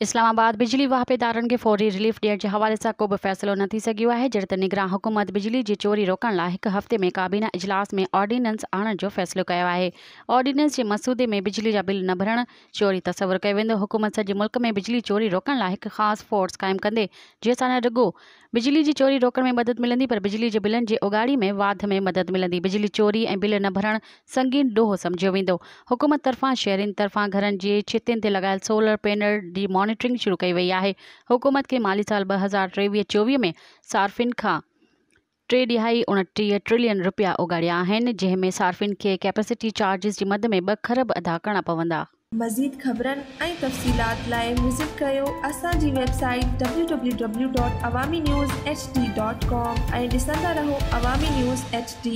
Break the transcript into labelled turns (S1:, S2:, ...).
S1: इस्लामाबाद बिजली वाहिपेदारनि खे फौरी रिलीफ ॾियण जे हवाले सां को बि फ़ैसिलो न थी सघियो आहे। जॾहिं त निगरान हुकूमत बिजली जी चोरी रोकण लाइ हिकु हफ़्ते में काबीना इजलास में ऑर्डिनेंस आणण जो फ़ैसिलो कयो आहे। ऑर्डिनेंस जे मसूदे में बिजली जा बिल न भरण चोरी तस्वुरु कयो वेंदो। हुकूमत सॼे मुल्क में बिजली चोरी रोकण लाइ हिकु ख़ासि फोर्स क़ाइमु कंदे, जंहिंसां न रुॻो बिजली जी चोरी रोकण में मदद मिलंदी, पर बिजली जे बिलनि जे उगाड़ी में वाध में मदद मिलंदी। बिजली चोरी ऐं बिल न भरण संगीन ॾोह सम्झियो वेंदो। हुकूमत तरफ़ां शहरियुनि तरफ़ां घरनि जे छितियुनि ते लॻायल सोलर पैनल जी मॉनिटरिंग शुरू कई वई आहे। हुकूमत खे माली साल 2023-24 में सार्फिन खां 3.29 ट्रिलियन रुपया उगाड़िया आहिनि, जंहिं में सार्फिन खे कैपेसिटी चार्जिस जी मद में 2 खरब अदा करणा पवंदा।
S2: मज़ीद ख़बरनि ऐं तफ़सीलात लाइ विज़िट कयो असांजी वेबसाइट www.awamiNewsHD.com ऐं ॾिसंदा रहो अवामी न्यूज़ HD।